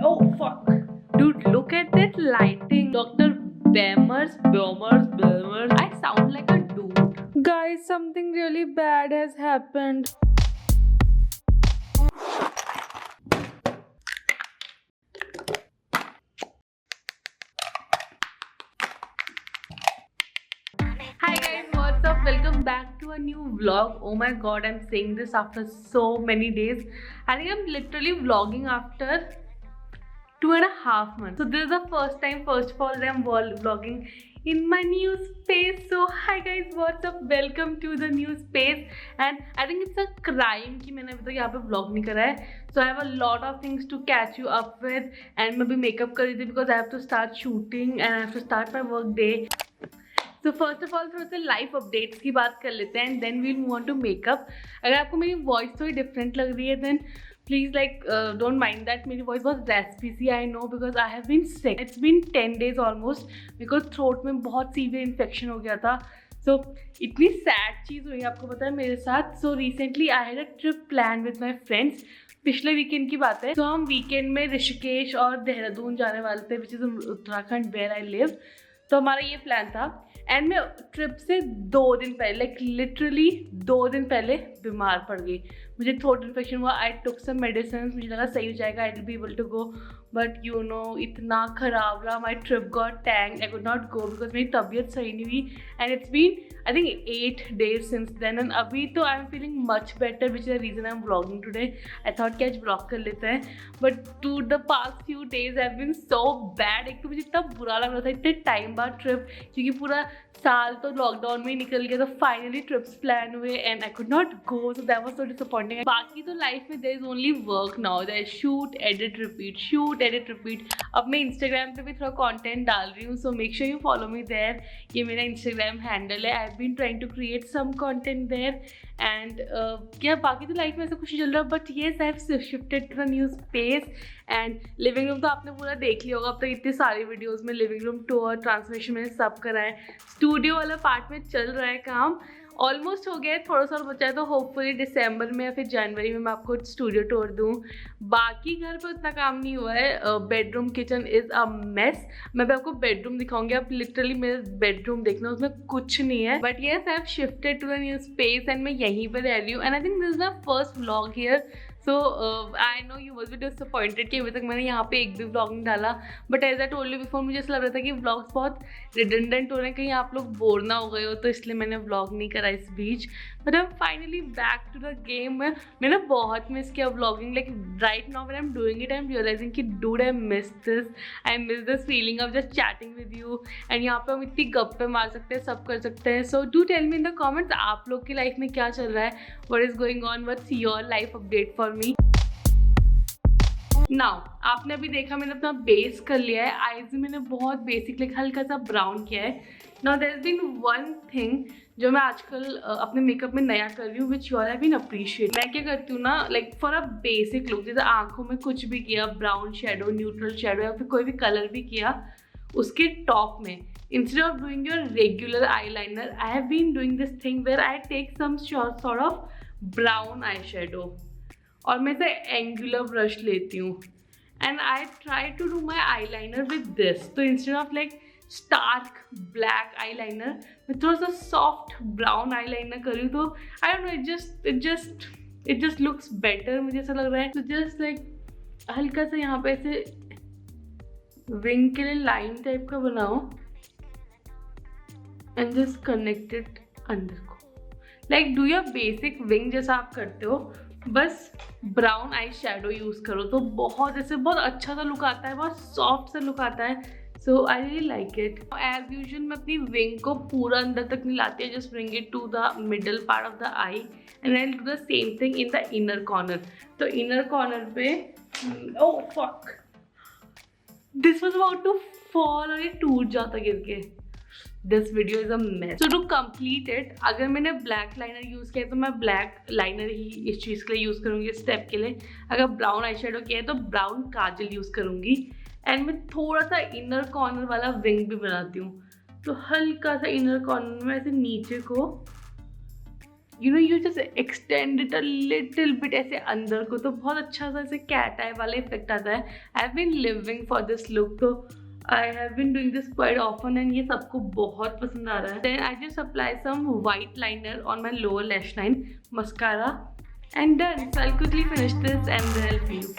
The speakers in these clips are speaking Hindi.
Oh fuck. Dude, look at that lighting. Dr. Bemmers. I sound like a dude. Guys, something really bad has happened. Hi guys, what's up? Welcome back to a new vlog. Oh my god, I'm saying this after so many days. I think I'm literally vlogging after 2.5 months. So this is the first time, first of all, that I'm vlogging in my new space. So hi guys, what's up? Welcome to the new space. And I think it's a crime कि मैंने अभी तक यहाँ पे vlog नहीं करा है. So I have a lot of things to catch you up with. And मैं भी makeup कर रही थी because I have to start shooting and I have to start my work day. तो फर्स्ट ऑफ ऑल थोड़ा सा लाइफ अपडेट्स की बात कर लेते हैं and then we'll move on to makeup. अगर आपको मेरी वॉइस थोड़ी डिफरेंट लग रही है then please like don't mind that. मेरी वॉइस बहुत रेस्पी सी I know because I have been sick. It's been 10 days almost because throat में बहुत सीवियर इन्फेक्शन हो गया था. सो इतनी सैड चीज़ हुई आपको पता है मेरे साथ. So recently I had a trip plan with my friends. पिछले वीकेंड की बात है. तो हम वीकेंड में ऋषिकेश और देहरादून जाने वाले थे which is Uttarakhand where I live. तो हमारा ये प्लान था एंड मैं ट्रिप से 2 दिन पहले लाइक लिटरली 2 दिन पहले बीमार पड़ गई. मुझे थ्रोट इन्फेक्शन हुआ. I took some medicine. मुझे लगा सही हो जाएगा, I will be able to go. But you know इतना ख़राब रहा. My trip got tanked. I could not go because मेरी तबीयत सही नहीं हुई. And it's been I think 8 days since then. And अभी तो I am feeling much better which is the reason I am vlogging today. I thought कि आज व्लॉग कर लेते हैं. But to the past few days have been so bad. एक तो मुझे इतना बुरा लग रहा था इतने टाइम बाद ट्रिप, क्योंकि पूरा साल तो लॉकडाउन में ही निकल गया. तो फाइनली ट्रिप्स प्लान हुए and I could not go. So that was so disappointing. बाकी तो लाइफ में there is only work now. There is shoot edit repeat, shoot edit repeat. अब मैं इंस्टाग्राम पे भी थोड़ा कंटेंट डाल रही हूँ. So make sure you follow me there. ये मेरा इंस्टाग्राम हैंडल है. I have been trying to create some content there. And क्या बाकी तो लाइफ में ऐसा कुछ नहीं चल रहा. But yes I have shifted to the new space. And living room तो आपने पूरा देख लिया होगा. अब तक इतनी सारी वीडियोस में लिविंग रूम टूर ट्रांसफॉर्मेशन मैंने सब करा है. स्टूडियो वाला पार्ट में चल रहा है काम. ऑलमोस्ट हो गया है. थोड़ा सा बचा है तो होपफुली दिसंबर में या फिर जनवरी में मैं आपको स्टूडियो टूर दूँ. बाकी घर पे उतना काम नहीं हुआ है. Bedroom kitchen is a mess. मैं भी आपको बेडरूम दिखाऊंगी. आप लिटरली मेरे बेडरूम देखना, उसमें कुछ नहीं है. But yes I have shifted to the new space and मैं यहीं पर रह रही हूँ. And I think this is the first vlog here. So I know you was be disappointed कि अभी तक मैंने यहाँ पे एक भी व्लॉग नहीं डाला. But as I told you before मुझे ऐसा लग रहा था कि व्लॉग्स बहुत रिडंडेंट हो रहे हैं, कहीं आप लोग बोर ना हो गए हो, तो इसलिए मैंने व्लॉग नहीं करा इस बीच. But I am finally back to the game. मैंने बहुत मिस किया vlogging. Like right now when I am doing it I am realizing कि dude I miss this feeling of just chatting with you. And यहाँ पे हम इतनी गप्पे मार सकते हैं, सब कर सकते हैं. So do tell me in the comments आप लोग की लाइफ में क्या चल रहा है. What is going on, what's your life update for me. Now आपने अभी देखा मैंने अपना बेस कर लिया है. आईज में मैंने बहुत बेसिक लाइक हल्का सा ब्राउन किया है. Now there has been one thing जो मैं आजकल अपने मेकअप में नया कर रही हूँ which you all have been appreciate. मैं क्या करती हूँ ना like for a basic look, जैसे आंखों में कुछ भी किया, ब्राउन शेडो, न्यूट्रल शेडो या फिर कोई भी कलर भी किया, उसके टॉप में instead of doing your regular eyeliner I have been doing this thing where I take some sort of brown eyeshadow और मैं से एंगुलर ब्रश लेती हूँ and I try to do my eyeliner with this. तो instead of like stark black eyeliner मैं थोड़ा सा सॉफ्ट ब्राउन आई लाइनर कर रही हूँ. तो I don't no, it just looks better. मुझे ऐसा लग रहा है. तो जस्ट लाइक हल्का सा यहाँ पे ऐसे विंग के लिए लाइन टाइप का बनाओ एंड जस्ट कनेक्टेड अंदर को. Like do your basic wing जैसा आप करते हो, बस ब्राउन आई शेडो यूज़ करो. तो बहुत ऐसे बहुत अच्छा सा लुक आता है, बहुत सॉफ्ट सा लुक आता है. So I really like it. As usual मैं अपनी विंग को पूरा अंदर तक नहीं लाती. Just bring it to the middle part of the eye and I do the same thing in the inner corner. तो इनर कॉर्नर पे oh fuck, this was about to fall और ये टूट जाता गिर के. This video is a mess. So to complete it, अगर मैंने ब्लैक लाइनर यूज़ किया है तो मैं ब्लैक लाइनर ही इस चीज़ के लिए यूज़ करूँगी, इस स्टेप के लिए. अगर ब्राउन आई शेडो किया है तो ब्राउन काजल यूज़ करूँगी. एंड मैं थोड़ा सा इनर कॉर्नर वाला विंग भी बनाती हूँ. तो हल्का सा इनर कॉर्नर में ऐसे नीचे को you just extend it a little bit ऐसे अंदर को, तो बहुत अच्छा सा ऐसे कैट आई वाला इफेक्ट आता है. I have been living for this look, तो I have been doing this quite often and ये सबको बहुत पसंद आ रहा है. Then I just apply some white liner on my lower lash line, mascara and done. So I will quickly finish this and then I will see you.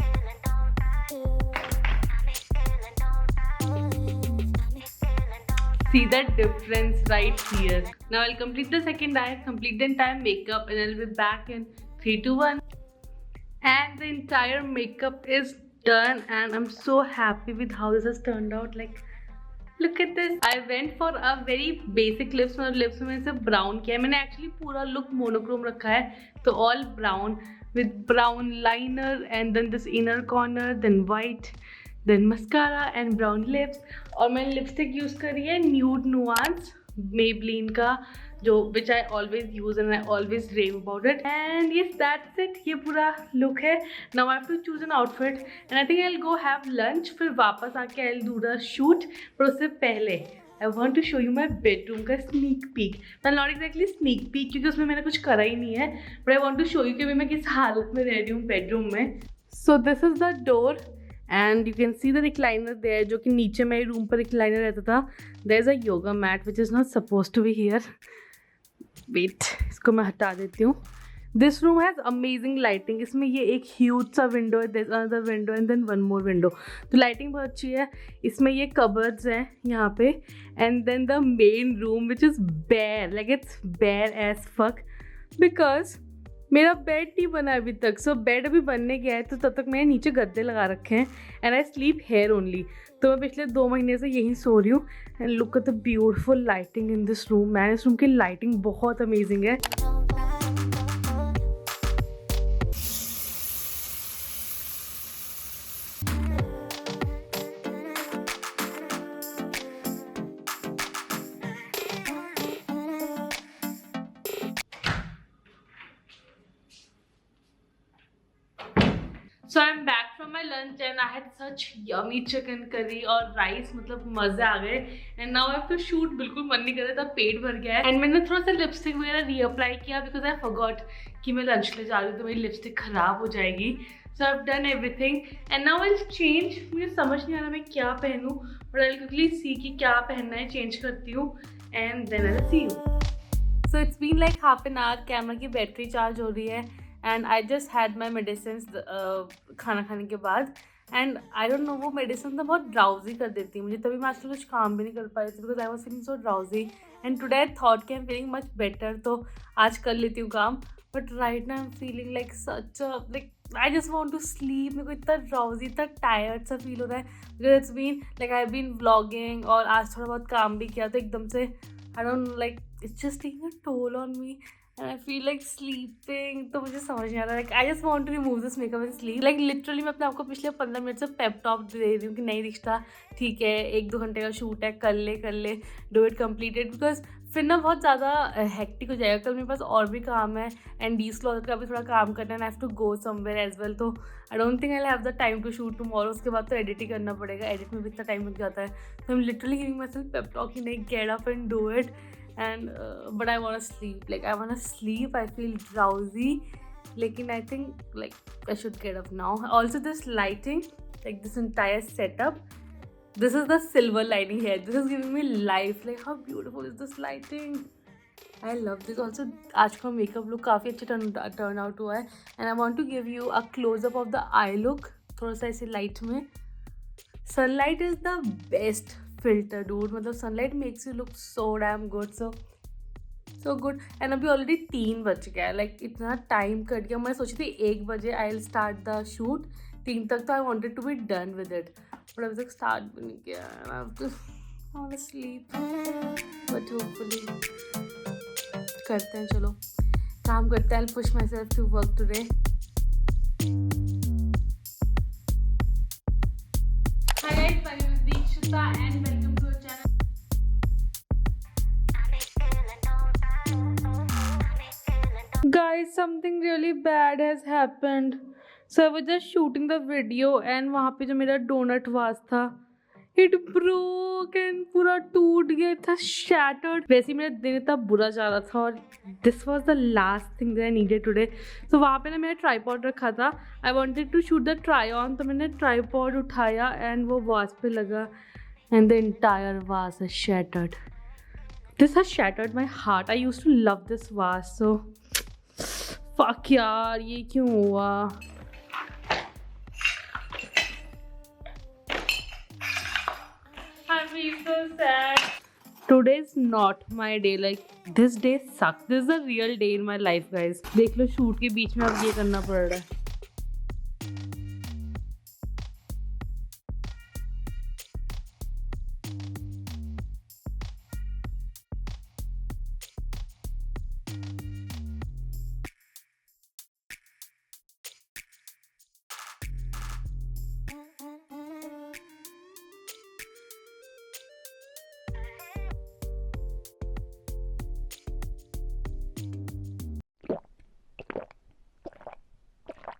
See the difference right here. Now I'll complete the second eye, complete the entire makeup, and I'll be back in 3, 2, 1. And the entire makeup is done, and I'm so happy with how this has turned out. Like, look at this. I went for a very basic lips. मतलब lips में मैंने सिर्फ brown किया है. मैंने actually पूरा look monochrome रखा है, तो all brown with brown liner and then this inner corner, then white. Then mascara and brown lips. और मैंने लिपस्टिक यूज़ करी है न्यूड नुआंस मेबलिन का, जो which I always use and I always rave about it. And yes that's it. ये पूरा लुक है. Now I have to choose an outfit and I think I will go have lunch, फिर वापस आके I will do the shoot. पर उससे पहले I want to show you my bedroom का स्नीक पीक. मैं नॉट एक्जैक्टली स्नीक पीक क्योंकि उसमें मैंने कुछ करा ही नहीं है, but I want to show you कि मैं किस हालत में रह रही हूँ बेडरूम में. So this is the door and you can see the recliner there, जो कि नीचे मेरे रूम पर रिक्लाइनर रहता था. There is a yoga mat which is not suppose to be here. Wait, इसको मैं हटा देती हूँ. This room has amazing lighting. इसमें ये एक ह्यूज सा विंडो है, this another window and then one more window. तो लाइटिंग बहुत अच्छी है. इसमें ये कबर्ड्स हैं यहाँ पे, and then the main room which is bare, like it's bare as fuck, because मेरा बेड नहीं बना अभी तक. सो बेड अभी बनने गया है, तो तब तक मैंने नीचे गद्दे लगा रखे हैं and I sleep here only. तो मैं पिछले 2 महीने से यहीं सो रही हूँ. And look at the beautiful lighting in this room. Man, इस रूम की लाइटिंग बहुत अमेजिंग है. So I'm back from my lunch and I had such yummy chicken curry और राइस, मतलब मज़े आ गए. And now I have to shoot. बिल्कुल मन नहीं कर रहा था, पेट भर गया है. एंड मैंने थोड़ा सा लिपस्टिक वगैरह रीअप्लाई किया बिकॉज आई फॉरगॉट कि मैं लंच के लिए जा रही हूँ, तो मेरी लिपस्टिक ख़राब हो जाएगी. So I have done everything and now I will change. मुझे समझ नहीं आ रहा मैं क्या पहनूँ, but I will quickly see कि क्या पहनना है. चेंज करती हूँ and then I will see you. So it's been like half an hour. Camera की बैटरी चार्ज हो रही है and I just had my medicine खाना खाने के बाद. एंड आई डोंट नो, वो मेडिसिन ना बहुत ड्राउजी कर देती है मुझे, तभी मैं आजकल कुछ काम भी नहीं कर पा रही थी because I was feeling so drowsy. And today I thought कि I am feeling much better, तो आज कर लेती हूँ काम. But right now I am feeling like such like I just want to sleep. मेरे को इतना ड्राउजी, इतना टायर्ड सा फील हो रहा है because it's been like I have been vlogging और आज थोड़ा बहुत काम भी किया, तो एकदम से I don't like it's just taking a toll on me and I feel like sleeping. तो मुझे समझ नहीं आ रहा. Like I just want to remove this makeup and sleep. Like literally मैं अपने आपको पिछले 15 मिनट से पेप टॉक दे रही हूँ कि नहीं रिश्ता ठीक है, 1-2 घंटे का शूट है, कर ले डू इट कम्प्लीटेड. बिकॉज फिर ना बहुत ज़्यादा हेक्टिक हो जाएगा. कल मेरे पास और भी काम है एंड डीस क्लॉथ का भी थोड़ा काम करना है. I have to go somewhere as well. तो I don't think I will have the time to shoot tomorrow. उसके बाद तो एडिट ही करना पड़ेगा. एडिट में भी इतना टाइम लग जाता है. तो I am literally giving my self pep talk कि नहीं, get up and do it. And but I want to sleep. Like I want to sleep. I feel drowsy. Lekin I think like I should get up now. Also this lighting, like this entire setup. This is the silver lining here. This is giving me life. Like how beautiful is this lighting? I love this. Also आज का makeup look काफ़ी अच्छा turn out हुआ है. And I want to give you a close up of the eye look. थोड़ा सा ऐसे light में. Sunlight is the best filter dude. मतलब sunlight makes you look so damn good. So good. And अभी ऑलरेडी 3 बज गया है. लाइक इतना टाइम कट गया. मैं सोची थी 1 बजे I will start the shoot. 3 तक तो I wanted to be done with it, but अभी तक स्टार्ट भी नहीं किया. I want to sleep, but hopefully करते हैं. चलो काम करते हैं. I will push myself to work today. Hi guys, my name is Dikshita and welcome to our channel. Guys, something really bad has happened. So I was just shooting the video and वहाँ पे जो मेरा डोनट वास था, इट ब्रोक एंड पूरा टूट गया था, शैटर्ड। वैसे ही मेरा दिन इतना बुरा जा रहा था और this was the last thing that I needed today. तो वहाँ पे ना मेरा ट्राईपॉड रखा था, I wanted to shoot the try on, तो मैंने ट्राईपॉड उठाया एंड वो वाज पे लगा and the entire vase is shattered. This has shattered my heart. I used to love this vase, so fuck यार, ये क्यों हुआ? I feel so sad. Today is not my day. Like this day sucks. This is a real day in my life, guys. देख लो, शूट के बीच में अब ये करना पड़ रहा है।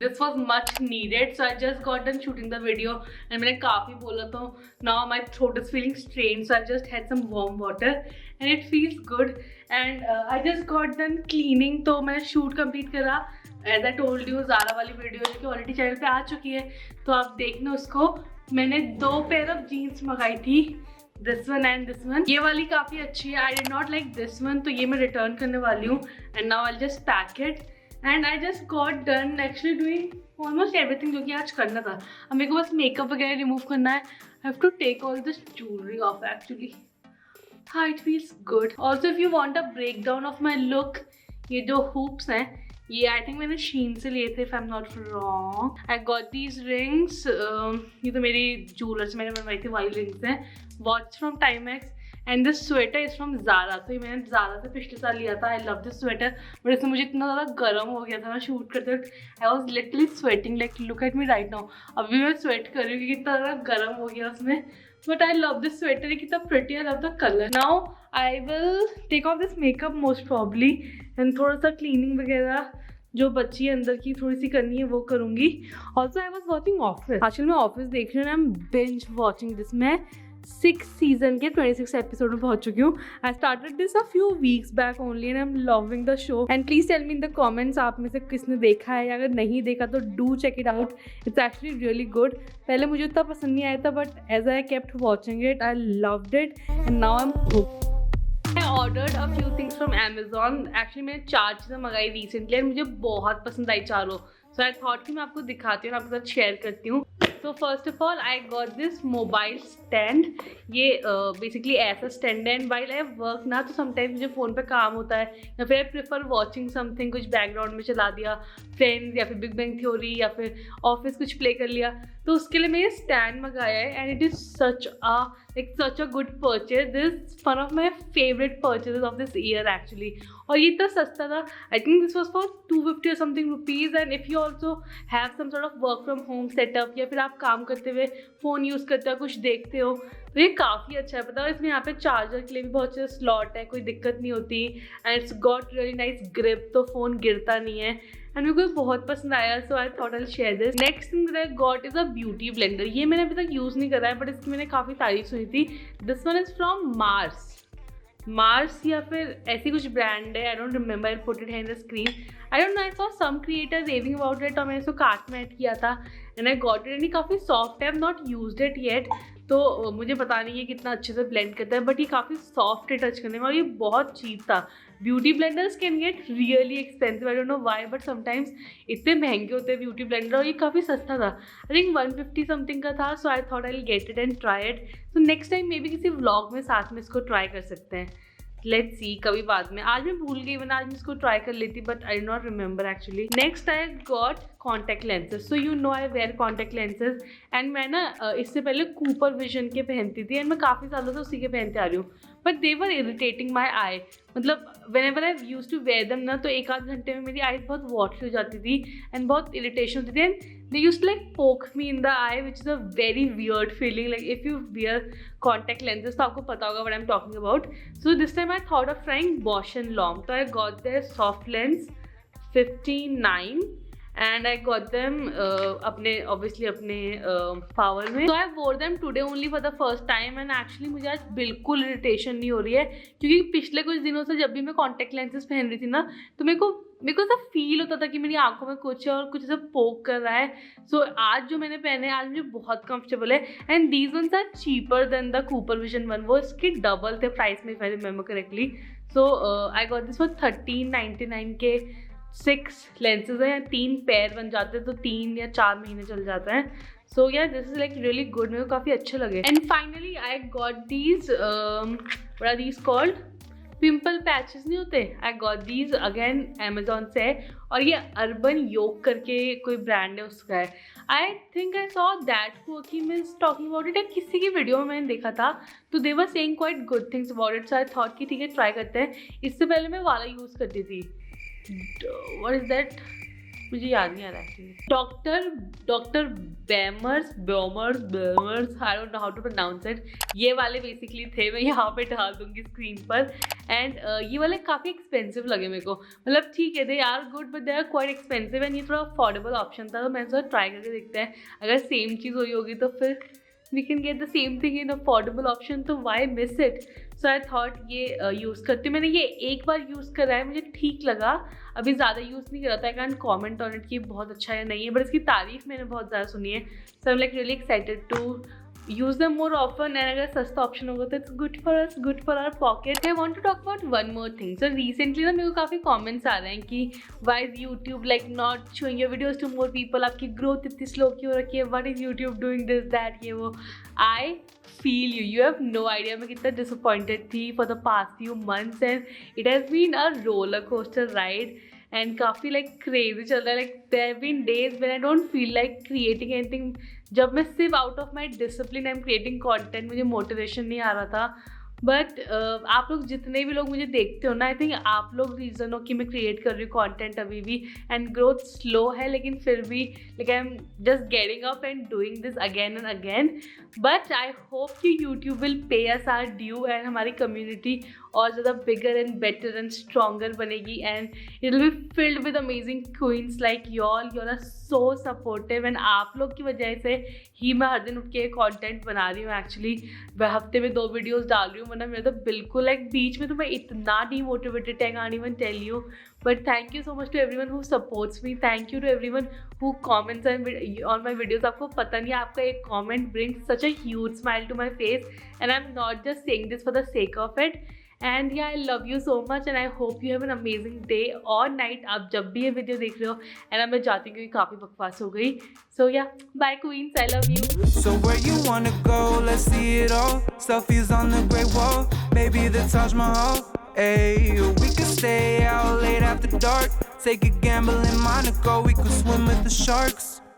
This was much needed, so I just got done shooting the video and मैंने काफ़ी बोला, तो now my throat is feeling strained, so I just had some warm water and it feels good. And I just got done cleaning, तो मैंने shoot complete करा। As I told you, Zaara वाली वीडियो जो कि ऑलरेडी चैनल पे आ चुकी है, तो आप देखना उसको। मैंने 2 पेयर ऑफ जीन्स मंगाई थी, this one and this one. ये वाली काफ़ी अच्छी है, I did not like this one, तो ये मैं रिटर्न करने वाली हूँ and now I just pack it. And I just got done actually doing almost everything जो कि आज करना था। अब मेरे को बस मेकअप वगैरह रिमूव करना है। I have to take all this jewellery off actually. हाँ, it feels good. Also if you want a breakdown of my look, ये जो हुप्स हैं ये आई थिंक मैंने शीन से लिए थे, if I am not wrong. I got these rings, ये तो मेरी ज्वेलर से मैंने बनवाई थी, वाली रिंग्स हैं। Watch from Timex and this sweater is from Zara. तो ये मैंने ज़ारा से पिछले साल लिया था। I love this sweater, but इसमें मुझे इतना ज़्यादा गर्म हो गया था ना शूट करते वक्त। I was literally sweating, like look at me right now. अभी मैं स्वेट कर रही हूँ क्योंकि इतना ज़्यादा गर्म हो गया उसमें। But I love this sweater, कितना pretty, I love the colour. Now I will take off this makeup most probably and थोड़ा सा क्लीनिंग वगैरह जो बच्ची अंदर की थोड़ी सी करनी है वो करूँगी। Also I was watching office. आजकल मैं ऑफिस देख रही हूँ, I am binge watching this. मैं 6 सीजन के 26 एपिसोड में पहुंच चुकी हूँ। I started this a few weeks back only and I am loving the show. And please tell me in the comments आप में से किसने देखा है, या अगर नहीं देखा तो do check it out. It's actually really good. पहले मुझे उतना पसंद नहीं आया था, but as I kept watching it I loved it and now I am hooked. I ordered a few things from Amazon. Actually मैंने 4 चीज़ें मंगाई रिसेंटली एंड मुझे बहुत पसंद आई चारों। सो आई थॉट कि मैं आपको दिखाती हूँ, आपके साथ शेयर करती हूँ। तो first of all I got this mobile stand. ये बेसिकली ऐसा स्टैंड है एंड वाइल आई वर्क ना, तो समटाइम्स मुझे फ़ोन पे काम होता है या फिर आई प्रेफर वॉचिंग समथिंग, कुछ बैकग्राउंड में चला दिया, फ्रेंड्स या फिर बिग बैंग थ्योरी या फिर ऑफिस कुछ प्ले कर लिया, तो उसके लिए मैंने स्टैंड मंगाया है and it is such a good purchase. This one of my favourite purchase of this year actually. और ये इतना सस्ता था, I think this was for 250 और something rupees. And if you also have some sort of work from home setup या फिर आप काम करते हुए फ़ोन यूज़ करते हो, कुछ देखते हो, तो ये काफ़ी अच्छा है। पता है इसमें यहाँ पे चार्जर के लिए भी बहुत अच्छा स्लॉट है, कोई दिक्कत नहीं होती and it's got really nice grip, तो फ़ोन गिरता नहीं है एंड मेरे को बहुत पसंद आया। So I thought I share this. Next thing that I got is a beauty blender. ये मैंने अभी तक यूज़ नहीं करा है, बट इसकी मैंने काफ़ी तारीफ सुनी थी। This one is from Mars या फिर ऐसी कुछ ब्रांड है, I don't remember, I put it है in the screen. I don't know, I saw some creator raving about it और मैंने इसको कार्ट में ऐड किया था and I got it and ये काफ़ी सॉफ्ट है। I have not used it yet, तो मुझे पता नहीं है कितना अच्छे से ब्लेंड करता है, बट ये काफ़ी सॉफ्ट है टच करने में और ये बहुत चीप था। Beauty blenders can get really expensive, I don't know why, but sometimes इतने महंगे होते हैं ब्यूटी ब्लेंडर, और ये काफ़ी सस्ता था। आई थिंक 150 समथिंग का था। So I thought I will get it and try it. तो नेक्स्ट टाइम मे बी किसी व्लॉग में साथ में इसको ट्राई कर सकते हैं। लेट्स सी कभी बाद में। आज मैं भूल गई, वरना आज मैं इसको ट्राई कर लेती, but I not remember actually. Next I got contact lenses. So you know I wear contact lenses and मैं ना इससे पहले कूपर विजन के पहनती थी एंड मैं काफ़ी सालों से उसी के पहनते आ रही हूँ, but they were irritating my eye. मतलब whenever I use to wear them ना, तो 1-8 घंटे में मेरी आईज बहुत वॉटरी हो जाती थी एंड बहुत इरिटेशन होती थी and they used to like poke me in the eye, which is a very weird feeling. Like if you wear contact lenses, तो आपको पता होगा what I'm talking about. So this time I thought of trying Bausch and Lomb. So I got their soft lens 59 and I got them अपने obviously अपने power में. So I wore them today only for the first time and actually मुझे आज बिल्कुल irritation नहीं हो रही है, क्योंकि पिछले कुछ दिनों से जब भी मैं contact lenses पहन रही थी ना, तो मेरे को ऐसा फील होता था कि मेरी आंखों में कुछ है और कुछ ऐसा पोक कर रहा है. सो आज जो मैंने पहने आज मुझे बहुत कंफर्टेबल है. And these ones are cheaper than the Cooper Vision one. वो इसके डबल थे प्राइस में, if I remember correctly. So I got this for 1399 के 6 लेंसेज हैं. 3 पेयर बन जाते हैं तो 3 या 4 महीने चल जाता है. So yeah this is like really good. मेरे को काफ़ी अच्छे लगे. And finally I got these what are these called, pimple patches नहीं होते. I got these again Amazon से है, और ये अर्बन योग करके कोई ब्रांड है उसका है. आई think I saw that Joaquin is talking about it. किसी की वीडियो में मैंने देखा था, तो they were saying quite good things about it. So I thought कि ठीक है ट्राई करते हैं. इससे पहले मैं वाला यूज़ करती थी. व्हाट इज दैट, मुझे याद नहीं आ रहा एक्चुअली. डॉक्टर बेमर्स, I don't know how to pronounce it. ये वाले बेसिकली थे, मैं यहाँ पे डाल दूंगी स्क्रीन पर. एंड ये वाले काफ़ी एक्सपेंसिव लगे मेरे को. मतलब ठीक है, they are good but they are quite expensive. And ये थोड़ा अफोर्डेबल ऑप्शन था, तो मैंने सोचा ट्राई करके देखते हैं. अगर सेम चीज़ हुई होगी तो फिर we can get the same thing in affordable option, तो why miss it. So I thought ये यूज़ करती. मैंने ये एक बार यूज़ करा है, मुझे ठीक लगा. अभी ज़्यादा यूज़ नहीं करा था. I can comment on it कि बहुत अच्छा है नहीं है, बट इसकी तारीफ मैंने बहुत ज़्यादा सुनी है. So I am like really excited to use them more often. And अगर सस्ता ऑप्शन होगा तो it's good for us, good for our pocket. I want to talk about one more thing. So recently ना मेरे को काफ़ी कमेंट्स आ रहे हैं कि why is YouTube like not showing your videos to more people. आपकी ग्रोथ इतनी स्लो क्यों हो रखी है, what is YouTube doing this that ये वो. I feel you have no idea मैं कितना डिसअपॉइंटेड थी for the past few months. And it has been a roller coaster ride and काफ़ी लाइक क्रेजी चल रहा है. Like there have been days when I don't feel like creating anything. जब मैं सिर्फ out of my discipline I am creating content, मुझे मोटिवेशन नहीं आ रहा था. बट आप लोग जितने भी लोग मुझे देखते हो ना, आई थिंक आप लोग रीज़न हो कि मैं क्रिएट कर रही हूँ कॉन्टेंट अभी भी. एंड ग्रोथ स्लो है लेकिन फिर भी like I am just getting up and doing this again and again. But I hope कि YouTube will pay us our due and हमारी कम्युनिटी और ज़्यादा bigger and better and stronger बनेगी. And it will be filled with amazing queens like your are so supportive. And आप लोग की वजह से ही मैं हर दिन उठ के कॉन्टेंट बना रही हूँ. एक्चुअली मैं हफ्ते में 2 वीडियोज़ डाल रही हूँ, वरना मेरा तो बिल्कुल लाइक बीच में तो मैं इतना demotivated I can't even tell you. But thank you so much to everyone who supports me. Thank you to everyone who comments on my videos. आपको पता नहीं, आपका एक comment brings such a huge smile to my face. And I am not just saying this for the sake of it. And yeah I love you so much and I hope you have an amazing day और नाइट, आप जब भी ये वीडियो देख रहे हो. एंड अब मैं जाती हूँ क्योंकि काफ़ी बकवास हो गई. So yeah bye queens, I love you. So where you wanna go? Let's see it all. Selfies on the Great Wall, maybe the Taj Mahal. Hey, we could stay out late after dark. Take a gamble in Monaco. We could swim with the sharks.